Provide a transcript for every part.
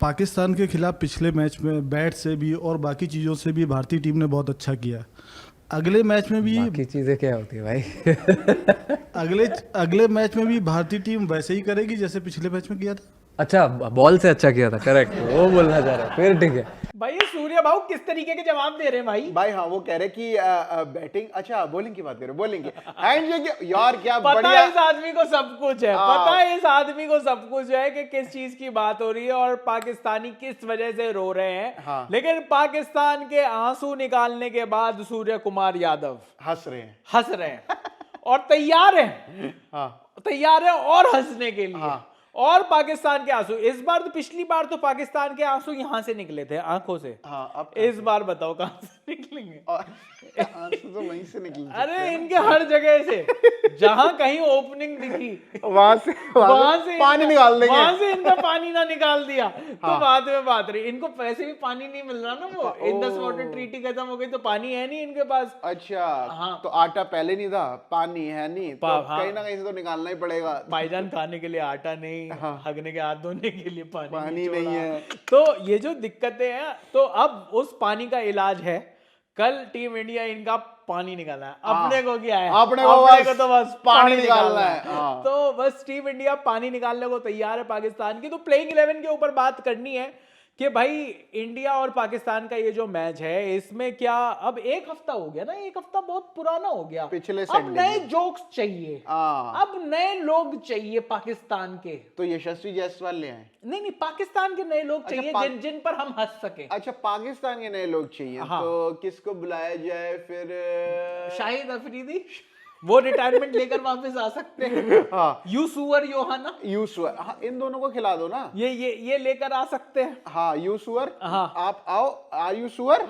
पाकिस्तान के खिलाफ पिछले मैच में बैट से भी और बाकी चीज़ों से भी भारतीय टीम ने बहुत अच्छा किया। अगले मैच में भी बाकी चीजें क्या होती है भाई? अगले मैच में भी भारतीय टीम वैसे ही करेगी जैसे पिछले मैच में किया था। अच्छा, बॉल से अच्छा किया था, करेक्ट, वो बोलना चाह रहा है, फिर ठीक है। भाई ये सूर्य भाऊ किस तरीके के जवाब दे रहे हैं भाई? भाई हाँ, वो कह रहे कि बैटिंग, अच्छा बॉलिंग की बात करें, बॉलिंग हैंडशेक यार क्या पता बढ़िया। है इस आदमी को सब कुछ है, पता है इस आदमी को सब कुछ है कि किस चीज की बात हो रही है और पाकिस्तानी किस वजह से रो रहे हैं। हाँ। लेकिन पाकिस्तान के आंसू निकालने के बाद सूर्य कुमार यादव हंस रहे हैं। हंस रहे हैं और तैयार हैं, हाँ तैयार हैं और हंसने के लिए। हाँ। और पाकिस्तान के आंसू, इस बार तो, पिछली बार तो पाकिस्तान के आंसू यहां से निकले थे, आंखों से। हाँ, अब इस बार बताओ कहां से निकलेंगे? आंसू तो वहीं से निकल अरे इनके हर जगह से जहां कहीं ओपनिंग दिखी वहां से पानी निकाल देंगे। वहां से इनका पानी ना निकाल दिया तो बाद में बात रही। इनको वैसे भी पानी नहीं मिल रहा ना, वो इंडस वाटर ट्रीटी खत्म हो गई तो पानी है नहीं इनके पास। अच्छा हाँ। तो आटा पहले नहीं था, पानी है नहीं, तो हाँ। कहीं ना कहीं से तो निकालना ही पड़ेगा। भाईजान खाने के लिए आटा नहीं, हाँ। हगने के हाथ धोने के लिए पानी नहीं छोड़ा। है। तो ये जो दिक्कतें हैं, तो अब उस पानी का इलाज है, कल टीम इंडिया इनका पानी निकालना है। अपने को क्या है, अपने को तो बस पानी निकालना है। हाँ। तो बस टीम इंडिया पानी निकालने को तैयार है पाकिस्तान की। तो प्लेइंग 11 के ऊपर बात करनी है कि भाई इंडिया और पाकिस्तान का ये जो मैच है, इसमें क्या अब एक हफ्ता हो गया ना, एक हफ्ता बहुत पुराना हो गया। पिछले अब संडे नए में। जोक्स चाहिए, हाँ। अब नए लोग चाहिए पाकिस्तान के। तो यशस्वी जायसवाल ले आए। नहीं, पाकिस्तान के नए लोग अच्छा, चाहिए जिन पर हम हंस सके। अच्छा, पाकिस्तान के नए लोग चाहिए। हाँ। तो किसको बुलाया जाए फिर? शाहिद अफरीदी, वो रिटायरमेंट लेकर वापस आ सकते हैं। हाँ। यूसुअर योहाना, यूसुअर, हाँ, इन दोनों को खिला दो ना। ये लेकर आ सकते हैं। हाँ, यूसुअर। हाँ। आप आओ, आर यू सुअर?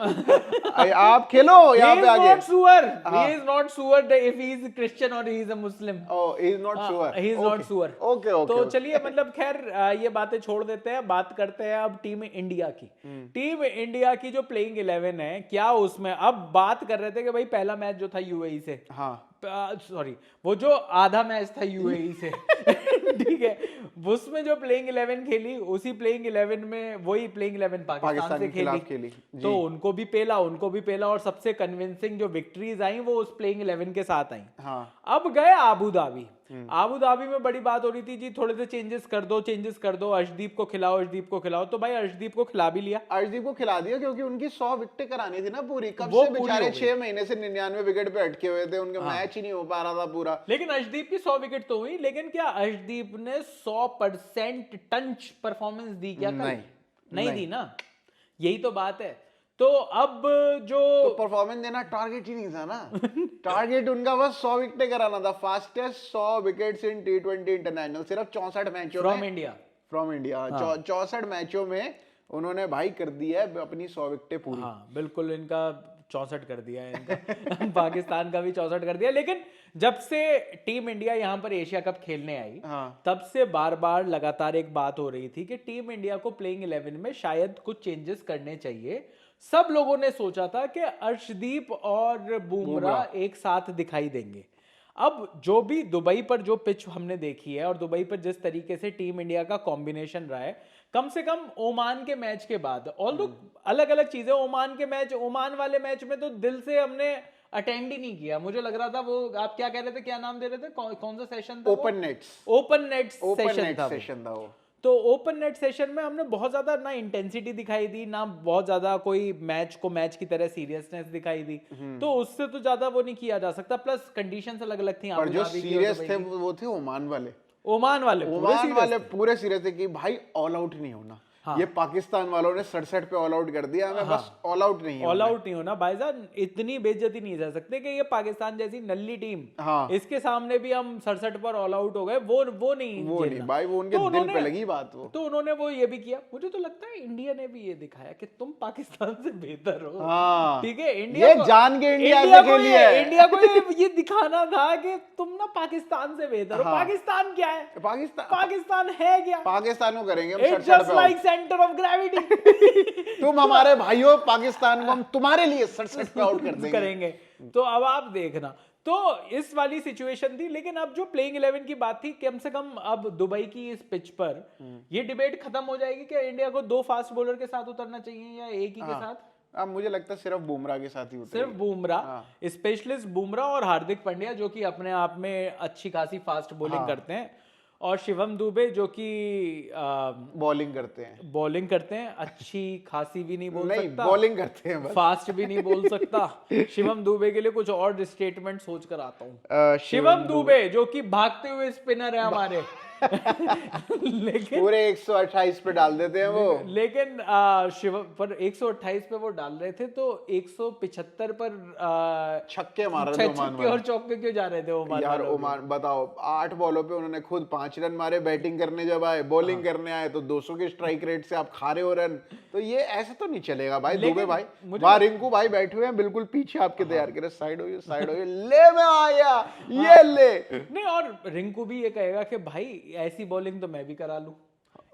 आप खेलो यहाँ पे आगे। He is not suar if he is Christian or he is a Muslim. Oh, he is not sure. He is not sure. Okay, okay. तो चलिए, मतलब खैर ये बातें छोड़ देते हैं, बात करते हैं अब टीम इंडिया की। टीम इंडिया की जो प्लेइंग 11 है, क्या उसमें अब बात कर रहे थे कि भाई पहला मैच जो था यूएई से, हाँ, सॉरी, वो जो आधा मैच था यूएई से, ठीक है, उसमें जो प्लेइंग 11 खेली, उसी प्लेइंग 11 में वही प्लेइंग 11 पाकिस्तान से के खिलाफ खेली। जी। तो उनको भी पेला और सबसे कन्विंसिंग जो विक्ट्रीज आई वो उस प्लेइंग 11 के साथ आई। हाँ। अब गए आबू धाबी। आबू धाबी में बड़ी बात हो रही थी जी, थोड़े से चेंजेस कर दो, अर्शदीप को खिलाओ। तो भाई अर्शदीप को खिला भी लिया। अर्शदीप को खिला दिया क्योंकि उनकी 100 विकेटें करानी थी ना पूरी। कब वो से पूरी बेचारे हो गई। 6 महीने से 99 विकेट पे अटके हुए थे, उनका मैच ही नहीं हो पा रहा था पूरा। लेकिन अर्शदीप की 100 विकेट तो हुई, लेकिन क्या अर्शदीप ने 100% टंच परफॉर्मेंस दी क्या? नहीं दी ना, यही तो बात है। तो अब जो तो परफॉर्मेंस देना टारगेट ही नहीं था ना। टारगेट उनका बस 100 विकेटें कराना था। Fastest 100 wickets in T20 international, सिर्फ 64 मैचों में फ्रॉम इंडिया 64 मैचों में उन्होंने भाई कर दिया है अपनी 100 विकेटें पूरी। हाँ बिल्कुल, इनका 64 कर दिया है इनका। पाकिस्तान का भी 64 कर दिया। लेकिन जब से टीम इंडिया यहाँ पर एशिया कप खेलने आई, हाँ। तब से बार बार लगातार एक बात हो रही थी कि टीम इंडिया को प्लेइंग 11 में शायद कुछ चेंजेस करने चाहिए। सब लोगों ने सोचा था कि अर्शदीप और बुमराह एक साथ दिखाई देंगे। अब जो भी दुबई पर जो पिच हमने देखी है और दुबई पर जिस तरीके से टीम इंडिया का कॉम्बिनेशन रहा है, कम से कम ओमान के मैच के बाद, ऑल्दो अलग अलग चीजें, ओमान वाले मैच में तो दिल से हमने अटेंड ही नहीं किया। मुझे लग रहा था वो, आप क्या कह रहे थे, क्या नाम दे रहे थे, कौन सा सेशन था? ओपन नेट सेशन था वो। तो ओपन नेट सेशन में हमने बहुत ज्यादा ना इंटेंसिटी दिखाई दी, ना बहुत ज्यादा कोई मैच की तरह सीरियसनेस दिखाई दी। तो उससे तो ज्यादा वो नहीं किया जा सकता। प्लस कंडीशंस अलग अलग थी। पर जो सीरियस थे वो थे ओमान वाले पूरे सीरियस थे कि भाई ऑल आउट नहीं होना। हाँ। ये पाकिस्तान वालों ने 67 पे ऑल आउट कर दिया, हमें बस ऑल आउट नहीं होना। भाईजान इतनी बेइज्जती नहीं जा सकते कि ये पाकिस्तान जैसी नल्ली टीम, हाँ। इसके सामने भी हम 67 पर ऑल आउट हो गए, वो नहीं भाई, वो उनके दिल पे लगी बात। वो तो उन्होंने वो ये भी किया। मुझे तो लगता है इंडिया ने भी ये दिखाया कि तुम पाकिस्तान से बेहतर हो। हाँ। ठीक है, इंडिया ये जान के इंडिया को ये दिखाना था कि तुम ना पाकिस्तान से बेहतर हो। पाकिस्तान क्या है? पाकिस्तान है क्या? पाकिस्तान को करेंगे सेंटर ऑफ ग्रेविटी। तुम हमारे भाइयों, पाकिस्तान को हम तुम्हारे लिए 67 पे आउट कर देंगे। तो अब आप देखना, तो इस वाली सिचुएशन थी। लेकिन अब जो प्लेइंग 11 की बात थी, कम से कम अब दुबई की इस पिच पर ये डिबेट खत्म हो जाएगी कि इंडिया को 2 फास्ट बॉलर के साथ उतरना चाहिए या एक ही के साथ। अब मुझे लगता है सिर्फ बुमराह के साथ ही सिर्फ बुमराह, स्पेशलिस्ट बुमराह और हार्दिक पांड्या जो कि अपने आप में अच्छी खासी फास्ट बॉलिंग करते हैं, और शिवम दुबे जो कि बॉलिंग करते हैं अच्छी खासी भी नहीं बोल नहीं, सकता, बॉलिंग करते हैं बस। फास्ट भी नहीं बोल सकता। शिवम दुबे के लिए कुछ और स्टेटमेंट सोच कर आता हूँ। शिवम दुबे जो कि भागते हुए स्पिनर है हमारे लेकिन पूरे 128 पे डाल देते हैं वो। लेकिन शिवम पर 128 पे वो डाल रहे थे, तो 175 पर छक्के मार रहे थे ओमान छक्के और चौके क्यों जा रहे थे ओमान यार। वालों के? ओमान बताओ, 8 बॉलों पे उन्होंने खुद 5 रन मारे। बैटिंग करने जब आए, बॉलिंग करने आए तो 200 के स्ट्राइक रेट से आप खा रहे हो रन। तो ये ऐसे तो नहीं चलेगा भाई। दुबे भाई, वहां रिंकू भाई बैठे हुए हैं बिल्कुल पीछे आपके तैयार करे, साइड हो गए, ले मैं आया, ये ले। नहीं, और रिंकू भी ये कहेगा कि भाई ऐसी बॉलिंग तो मैं भी करा लूं,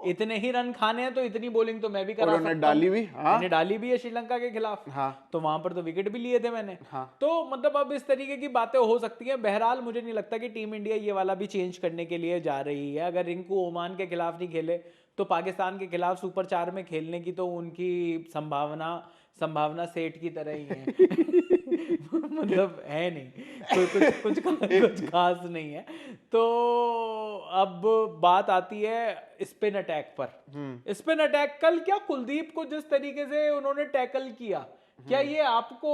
इतने ही रन खाने हैं तो इतनी बॉलिंग तो मैं भी करा सकता हूं। डाली भी, मैंने डाली भी है श्रीलंका के खिलाफ, तो वहां पर तो विकेट भी लिए थे मैंने। तो मतलब अब इस तरीके की बातें हो सकती हैं। बहरहाल मुझे नहीं लगता कि टीम इंडिया ये वाला भी चेंज करने के लिए जा रही है। अगर रिंकू ओमान के खिलाफ नहीं खेले तो पाकिस्तान के खिलाफ सुपर 4 में खेलने की तो उनकी संभावना सेठ की तरह ही है मतलब है नहीं, कुछ खास नहीं है। तो अब बात आती है स्पिन अटैक पर। स्पिन अटैक कल क्या कुलदीप को जिस तरीके से उन्होंने टैकल किया, क्या ये आपको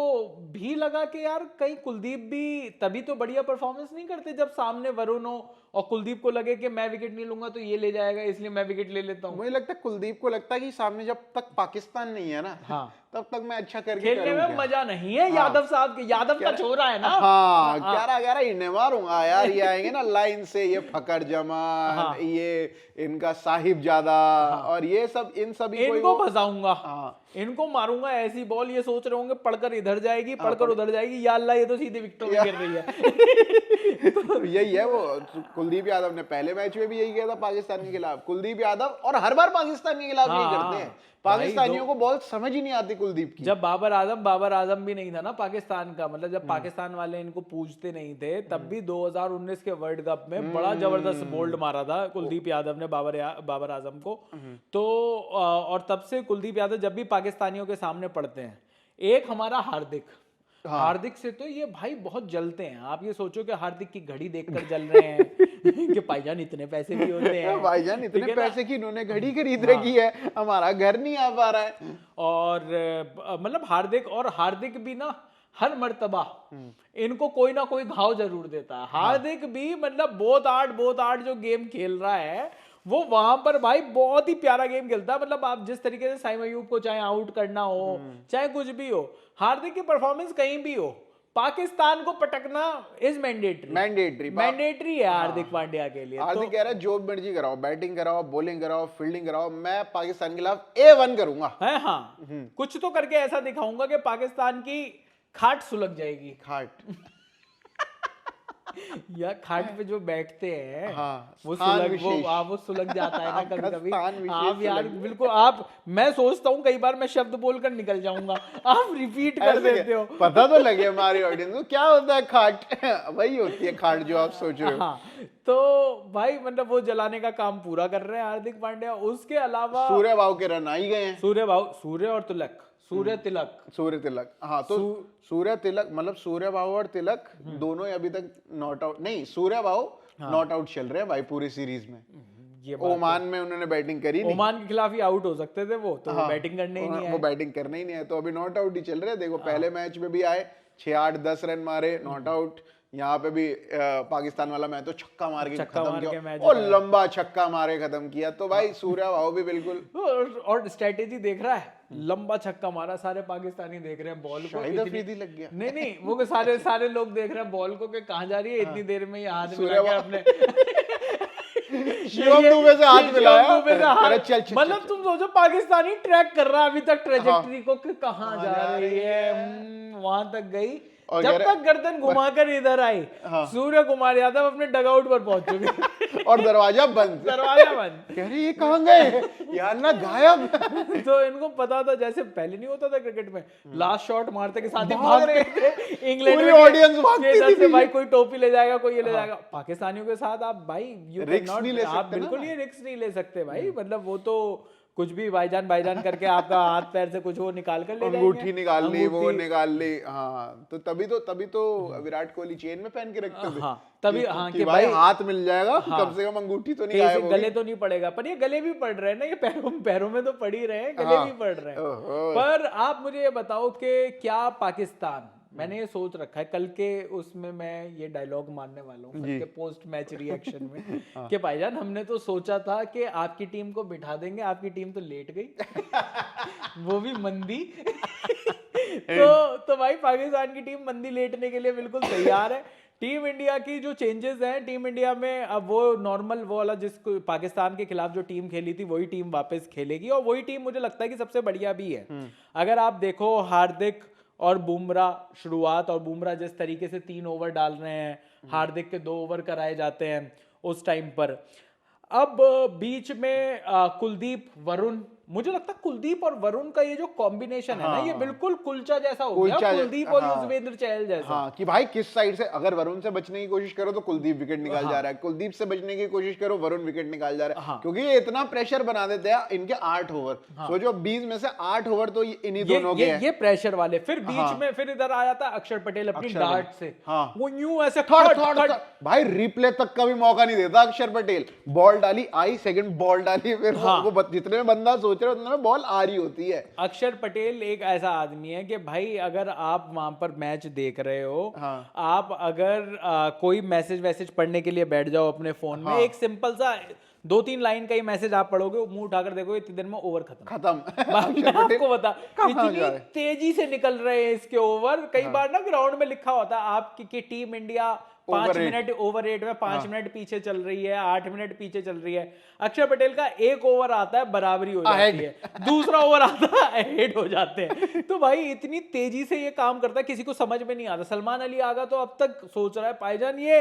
भी लगा कि यार कहीं कुलदीप भी तभी तो बढ़िया परफॉर्मेंस नहीं करते जब सामने वरुण हो और कुलदीप को लगे कि मैं विकेट नहीं लूंगा तो ये ले जाएगा, इसलिए मैं विकेट ले लेता हूँ। मुझे लगता है कुलदीप को लगता है कि सामने जब तक पाकिस्तान नहीं है ना, तब तक मैं अच्छा करके खेलने में मजा नहीं है। यादव साहब के, यादव का छोरा है ना, ग्यारह इन्हें मारूंगा यार। ये आएंगे ना लाइन से, ये फकर जमान, ये इनका साहिब ज्यादा, और ये सब इन सभी इनको फंसाऊंगा, इनको मारूंगा ऐसी बॉल, ये सोच रहे होंगे पढ़कर इधर जाएगी, पढ़कर उधर जाएगी, या अल्लाह ये तो सीधे विकेटों में गिर रही है। तो यही है वो। कुलदीप यादव ने पहले मैच में भी यही किया था पाकिस्तान के खिलाफ। कुलदीप यादव और हर बार पाकिस्तान के खिलाफ यही करते हैं। पाकिस्तानियों को बॉल समझ ही नहीं आती कुलदीप की। जब बाबर आजम भी नहीं था ना पाकिस्तान का, मतलब जब पाकिस्तान वाले इनको पूछते नहीं थे, तब भी 2019 के वर्ल्ड कप में बड़ा जबरदस्त बोल्ड मारा था कुलदीप यादव ने बाबर आजम को। तो और तब से कुलदीप यादव जब भी पाकिस्तानियों के सामने पड़ते हैं, एक हमारा हार्दिक से तो ये भाई बहुत जलते हैं। आप ये सोचो कि हार्दिक की घड़ी देखकर जल रहे हैं कि भाईजान इतने पैसे भी होते हैं, भाईजान इतने पैसे की इन्होंने घड़ी खरीद रखी है, हमारा घर नहीं आ पा रहा है। और मतलब हार्दिक भी ना हर मर्तबा इनको कोई ना कोई घाव जरूर देता है। हार्दिक भी मतलब बहुत आठ जो गेम खेल रहा है वो वहां पर भाई बहुत ही प्यारा गेम खेलता है। मतलब आप जिस तरीके से साइम अयूब को चाहे आउट करना हो, चाहे कुछ भी हो, हार्दिक की परफॉर्मेंस कहीं भी हो, पाकिस्तान को पटकना इज मैंडेटरी है हार्दिक पांड्या के लिए। हार्दिक कह रहा है जो मर्जी कराओ, बैटिंग कराओ, बॉलिंग कराओ, फील्डिंग कराओ, मैं पाकिस्तान के खिलाफ A1 करूंगा है। कुछ तो करके ऐसा दिखाऊंगा कि पाकिस्तान की खाट सुलग जाएगी। या खाट पे जो बैठते हैं वो सुलग जाता है ना कभी कभी। आप यार बिल्कुल मैं सोचता हूँ कई बार मैं शब्द बोलकर निकल जाऊंगा, आप रिपीट कर देते हो। पता तो लगे हमारी ऑडियंस को क्या होता है खाट। वही होती है खाट जो आप सोच रहे हो। तो भाई मतलब वो जलाने का काम पूरा कर रहे हैं हार्दिक पांड्या। उसके अलावा सूर्यभाव के रन आ ही गए हैं। सूर्य तिलक तो सूर्य तिलक मतलब सूर्यभाव और तिलक दोनों अभी तक नॉट आउट नहीं, सूर्यभाव नॉट आउट चल रहे हैं भाई पूरी सीरीज में। ओमान में उन्होंने बैटिंग करी नहीं, ओमान के खिलाफ ही आउट हो सकते थे वो, तो वो बैटिंग करने ही नहीं आए। वो बैटिंग करने ही नहीं है, तो अभी नॉट आउट ही चल रहे हैं। देखो पहले मैच में भी आए 6, 8, 10 रन मारे, नॉट आउट। यहाँ पे भी पाकिस्तान वाला मैच तो छक्का मार के खत्म किया, और लंबा छक्का मारे खत्म किया। तो भाई सूर्यभाव भी बिल्कुल और स्ट्रेटेजी देख रहा है, लंबा छक्का मारा, सारे पाकिस्तानी देख रहे हैं बॉल को, अफरीदी लग गया। नहीं वो सारे लोग देख रहे हैं बॉल को कि कहां जा रही है, इतनी देर में ये हाथ मिला के अपने शिवम दुबे से हाथ मिलाया। मतलब तुम सोचो पाकिस्तानी ट्रैक कर रहा है अभी तक ट्रेजेक्टरी को कि कहां जा रही है, वहां तक गई। जब तक गर्दन घुमाकर इधर आई, सूर्य कुमार यादव अपने डगआउट पर पहुंच चुके। और दरवाजा बंद। दरवाजा बंद। कह रहे ये कहाँ गए यार, ना गायब। तो इनको पता था, जैसे पहले नहीं होता था क्रिकेट में, लास्ट शॉट मारते के साथ ही भाग भागते रहे। थे इंग्लैंड पूरी में, audience भागती इधर थी। से भाई कोई टोपी ले जाएगा, कोई ये ले जाएगा। पाकिस्तानियों के साथ आप भाई Risks नहीं ले आप सकते ना। बिल्कुल ये रिस्क नहीं ले सकते भाई, मतलब वो तो कुछ भी भाईजान करके आपका हाथ पैर से कुछ वो निकाल कर ले जाएंगे, अंगूठी निकाल ली, वो अंगूठी। निकाल ली। हाँ, तो तभी तो विराट कोहली चेन में पहन के रखते थे। हाँ, तभी हाँ कि कि भाई भाई हाथ मिल जाएगा, हाँ, कम से कम अंगूठी तो नहीं कहीं से गायब गले होगी। तो नहीं पड़ेगा, पर ये गले भी पड़ रहे हैं ना, ये पैरों में तो पड़ ही रहे हैं, गले हाँ। भी पड़ रहे हैं। ओहो। पर आप मुझे ये बताओ कि क्या पाकिस्तान, मैंने ये सोच रखा है कल के उसमें मैं ये डायलॉग मारने वाला हूँ कल के पोस्ट मैच रिएक्शन में कि भाईजान हमने तो सोचा था कि आपकी टीम को बिठा देंगे, आपकी टीम तो लेट गई वो भी मंदी तो भाई पाकिस्तान की टीम मंदी लेटने के लिए बिल्कुल तैयार है। टीम इंडिया की जो चेंजेस हैं, टीम इंडिया में अब वो नॉर्मल वो वाला जिसको पाकिस्तान के खिलाफ जो टीम खेली थी वही टीम वापस खेलेगी, और वही टीम मुझे लगता है कि सबसे बढ़िया भी है। अगर आप देखो हार्दिक और बुमराह शुरुआत, और बुमराह जिस तरीके से 3 ओवर डाल रहे हैं, हार्दिक के 2 ओवर कराए जाते हैं उस टाइम पर। अब बीच में कुलदीप वरुण, मुझे लगता है कुलदीप और वरुण का ये जो कॉम्बिनेशन है ना, ये बिल्कुल कुलचा जैसा हो गया, कुलदीप और युजवेंद्र चहल जैसा। हाँ, कि भाई किस साइड से अगर वरुण से बचने की कोशिश करो तो कुलदीप विकेट निकाल जा रहा है, कुलदीप से बचने की कोशिश करो वरुण विकेट निकाल जा रहा है। क्योंकि ये इतना प्रेशर बना देते हैं इनके 8 ओवर, सोचो 20 में से 8 ओवर तो इन्हीं दोनों के हैं। ये प्रेशर वाले, फिर बीच में फिर इधर आ जाता है अक्षर पटेल अपनी डार्ट से, वो यूं ऐसे थर्ड भाई रिप्ले तक का भी मौका नहीं देता अक्षर पटेल। बॉल डाली, आई सेकंड बॉल डाली, फिर वो जितने में बंदा सोच रहे उतने में बॉल आ रही होती है। अक्षर पटेल एक ऐसा आदमी है कि भाई अगर आप वहां पर मैच देख रहे हो, आप अगर कोई मैसेज पढ़ने के लिए बैठ जाओ अपने फोन में, एक सिंपल सा 2-3 लाइन का ही मैसेज आप पढ़ोगे, मुंह उठाकर देखोगे इतनी देर में ओवर खत्म। मैं आपको बता, इतनी तेजी से निकल रहे हैं इसके ओवर। कई बार ना ग्राउंड में लिखा होता है आपकी team India 5 minute over rate में 5 मिनट पीछे चल रही है, 8 मिनट पीछे चल रही है। अक्षर पटेल का एक ओवर आता है बराबरी हो जाती है, दूसरा ओवर आता है हेड हो जाते हैं। तो भाई इतनी तेजी से ये काम करता है, किसी को समझ में नहीं आता। सलमान अली आगा तो अब तक सोच रहा है भाईजान ये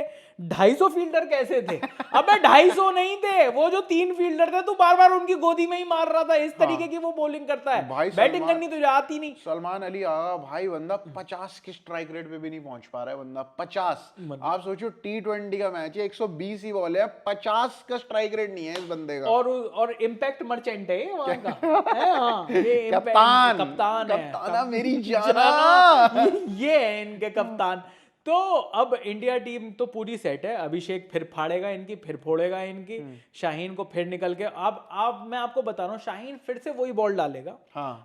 250 फील्डर कैसे थे। अबे 250 नहीं थे, वो जो 3 फील्डर थे तू बार बार उनकी गोदी में ही मार रहा था। इस तरीके की वो बॉलिंग करता है, बैटिंग करनी तुझे आती नहीं। सलमान अली आगा भाई बंदा 50 की स्ट्राइक रेट पे भी नहीं पहुंच पा रहा है बंदा, 50। आप सोचो T20 का मैच है, 120 ही बॉल है, 50 का स्ट्राइक रेट नहीं है इस बंदे का। और इम्पैक्ट मर्चेंट है वहां का है, हाँ, ये कप्तान है मेरी जाना ये है इनके कप्तान। तो अब इंडिया टीम तो पूरी सेट है। अभिषेक फिर फाड़ेगा इनकी, फिर फोड़ेगा इनकी, शाहीन को फिर निकल के अब मैं आपको बता रहा हूँ, शाहीन फिर से वही बॉल डालेगा,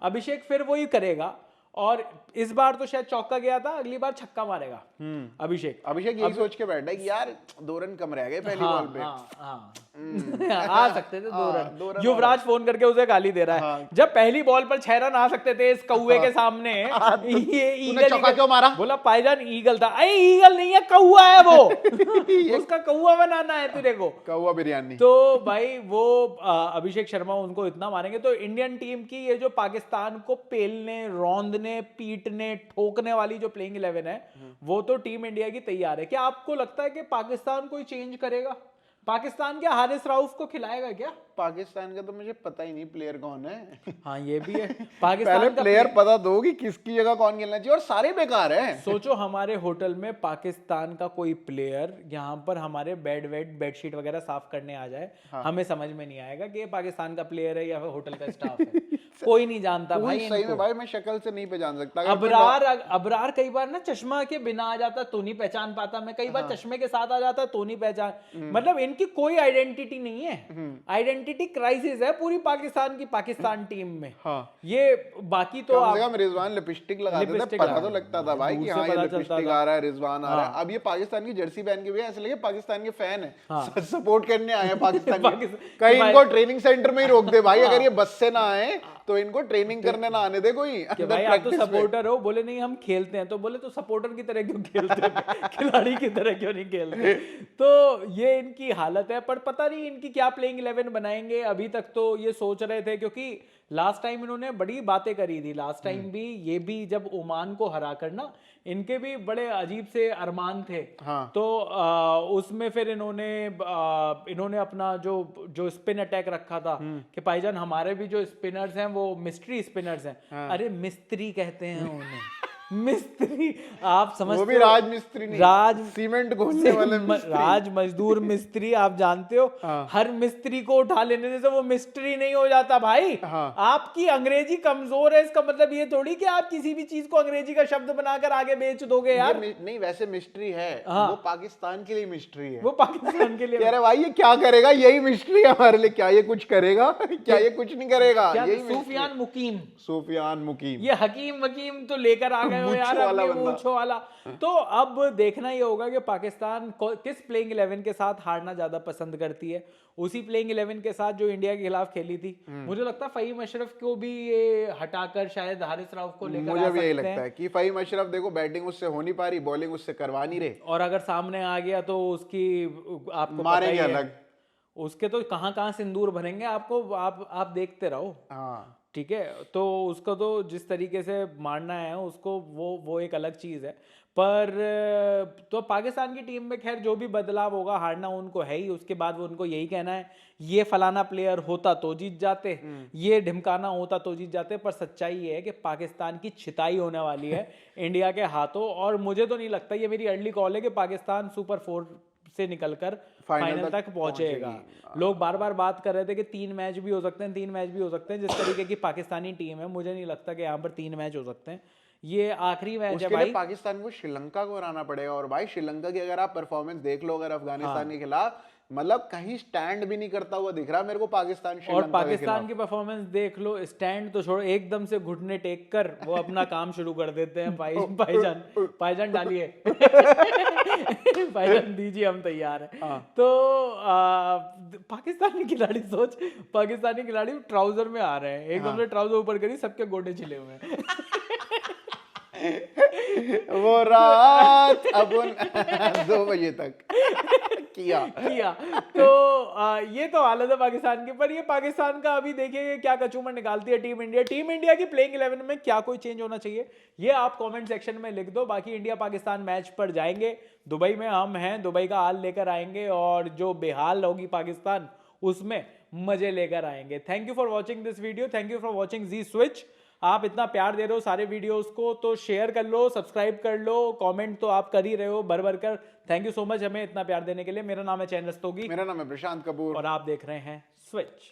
अभिषेक फिर वही करेगा, और इस बार तो शायद चौका गया था, अगली बार छक्का मारेगा अभिषेक यही सोच के बैठा है कि यार 2 रन कम रह गए पहली बॉल पे। आ सकते थे 2 रन। युवराज फोन करके उसे गाली दे रहा है, जब पहली बॉल पर 6 रन आ सकते थे इस कौवे के सामने, ये ईगल चौका क्यों मारा? बोला पाईजान ईगल था। अरे ईगल नहीं है, कौवा है वो उसका कौवा बनाना है तेरे को, कौवा बिरयानी। तो भाई वो अभिषेक शर्मा उनको इतना मारेंगे। तो इंडियन टीम की ये जो पाकिस्तान को पेलने, रौंदने, पीटने, ठोकने वाली जो प्लेइंग 11 है, वो तो टीम इंडिया की तैयार है। क्या आपको लगता है कि पाकिस्तान कोई चेंज करेगा? पाकिस्तान क्या हारिस राउफ को खिलाएगा क्या? पाकिस्तान का तो मुझे पता ही नहीं प्लेयर कौन है। हाँ ये भी है, पाकिस्तान पहले का प्लेयर पता दो कि किसकी जगह कौन खेलना चाहिए, और सारे बेकार हैं। सोचो हमारे होटल में पाकिस्तान का कोई प्लेयर यहाँ पर हमारे बेडशीट वगैरह साफ करने आ जाए, हमें समझ में नहीं आएगा कि ये पाकिस्तान का प्लेयर है या फिर होटल का स्टाफ है। कोई नहीं जानता भाई सही में भाई, मैं शक्ल से नहीं पहचान सकता। अबरार कई बार ना चश्मा के बिना आ जाता तो नहीं पहचान पाता मैं, कई बार चश्मे के साथ आ जाता तो नहीं पहचान। मतलब इनकी कोई आइडेंटिटी नहीं है, आइडेंटिटी क्राइसिस है पूरी पाकिस्तान की, पाकिस्तान टीम में। ये बाकी तो रिजवान लिपस्टिक लगा देता, पता तो लगता था भाई कि हाँ ये लिपस्टिक आ रहा है, रिजवान आ रहा है। अब ये पाकिस्तान की जर्सी पहन के भी ऐसे लगे पाकिस्तान के फैन है, सपोर्ट करने आए हैं पाकिस्तान। कहीं इनको ट्रेनिंग सेंटर में ही रोक दे भाई, अगर ये बस से ना आए तो इनको ट्रेनिंग करने ना आने दे कोई। भाई आप तो सपोर्टर हो, बोले नहीं हम खेलते हैं, तो बोले तो सपोर्टर की तरह क्यों खेलते हैं, खिलाड़ी की तरह क्यों नहीं खेलते। तो ये इनकी हालत है, पर पता नहीं इनकी क्या प्लेइंग 11 बनाएंगे। अभी तक तो ये सोच रहे थे, क्योंकि लास्ट टाइम इन्होंने बड़ी बातें करी थी, लास्ट टाइम भी ये भी जब ओमान को हरा कर ना, इनके भी बड़े अजीब से अरमान थे। हाँ। तो उसमें फिर इन्होंने अपना जो स्पिन अटैक रखा था कि भाईजान हमारे भी जो स्पिनर्स हैं वो मिस्ट्री स्पिनर्स हैं। हाँ। अरे मिस्त्री कहते हैं उन्हें, मिस्त्री, आप समझते वो भी हो? राज मिस्त्री नहीं, राज सीमेंट घोलने वाले मिस्त्री। राज मजदूर मिस्त्री, आप जानते हो हाँ। हर मिस्त्री को उठा लेने से वो मिस्त्री नहीं हो जाता भाई। हाँ। आपकी अंग्रेजी कमजोर है, इसका मतलब ये थोड़ी कि आप किसी भी चीज को अंग्रेजी का शब्द बनाकर आगे बेच दोगे यार। नहीं वैसे मिस्ट्री है, हाँ। वो पाकिस्तान के लिए मिस्ट्री है। वो पाकिस्तान के लिए कह रहे भाई ये क्या करेगा, यही मिस्ट्री है हमारे लिए, क्या ये कुछ करेगा क्या ये कुछ नहीं करेगा, क्या यही सूफियान मुकीम, सूफियान मुकीम, ये हकीम वकीम तो लेकर आ गए हो यार मूंछों वाला अपने बंदा। मूंछों वाला। तो अब देखना ही होगा कि पाकिस्तान किस प्लेइंग 11 के साथ हारना ज्यादा पसंद करती है। उसी प्लेइंग 11 के साथ जो इंडिया के खिलाफ खेली थी, मुझे लगता है फहीम अशरफ को भी ये हटाकर शायद हारिस राउफ को लेकर मुझे आ भी यही सकते लगता हैं। है कि फहीम अशरफ देखो बैटिंग उससे हो नहीं पा रही, बॉलिंग उससे करवा नहीं रहे, और अगर सामने आ गया तो उसकी आपको पता मारेंगे ही है, अलग। उसके तो कहाँ कहाँ सिंदूर भरेंगे आपको, आप देखते रहो। हाँ ठीक है, तो उसको तो जिस तरीके से मारना है उसको, वो एक अलग चीज़ है। पर तो पाकिस्तान की टीम में खैर जो भी बदलाव होगा, हारना उनको है ही। उसके बाद वो उनको यही कहना है ये फलाना प्लेयर होता तो जीत जाते, ये ढिमकाना होता तो जीत जाते। पर सच्चाई ये है कि पाकिस्तान की छिताई होने वाली है इंडिया के हाथों। और मुझे तो नहीं लगता, ये मेरी अर्ली कॉल है कि पाकिस्तान सुपर 4 से निकलकर फाइनल तक पहुंचेगा। लोग बार बार बात कर रहे थे कि 3 मैच भी हो सकते हैं, 3 मैच भी हो सकते हैं। जिस तरीके की पाकिस्तानी टीम है, मुझे नहीं लगता कि यहाँ पर 3 मैच हो सकते हैं। ये आखिरी मैच है उसके भाई। लिए पाकिस्तान को श्रीलंका को हराना पड़ेगा। और भाई श्रीलंका की अगर आप परफॉर्मेंस देख लो, अगर अफगानिस्तान के खिलाफ, मतलब कहीं स्टैंड भी नहीं करता हुआ दिख रहा मेरे को पाकिस्तान और श्रीलंका के पाकिस्तान खिलाफ। की परफॉर्मेंस देख लो, स्टैंड तो छोड़ो, एकदम से घुटने टेक कर वो अपना काम शुरू कर देते हैं। भाईजान डालिए भाईजान दीजिए, हम तैयार हैं। तो पाकिस्तानी खिलाड़ी, सोच पाकिस्तानी खिलाड़ी ट्राउजर में आ रहे हैं, एकदम से ट्राउजर ऊपर करी, सबके गोडे छिले हुए हैं वो रात अपन 2 बजे तक किया। तो ये तो हालत है पाकिस्तान की। पर ये पाकिस्तान का अभी देखिए क्या कचूमर निकालती है टीम इंडिया। टीम इंडिया की प्लेइंग 11 में क्या कोई चेंज होना चाहिए, ये आप कमेंट सेक्शन में लिख दो। बाकी इंडिया पाकिस्तान मैच पर जाएंगे, दुबई में हम हैं, दुबई का हाल लेकर आएंगे, और जो बेहाल होगी पाकिस्तान उसमें मजे लेकर आएंगे। Thank you for watching this video, thank you for watching G switch. आप इतना प्यार दे रहे हो सारे वीडियोस को, तो शेयर कर लो, सब्सक्राइब कर लो, कमेंट तो आप कर ही रहे हो भर भर कर। थैंक यू सो मच हमें इतना प्यार देने के लिए। मेरा नाम है चैन रस्तोगी, मेरा नाम है प्रशांत कपूर, और आप देख रहे हैं स्विच।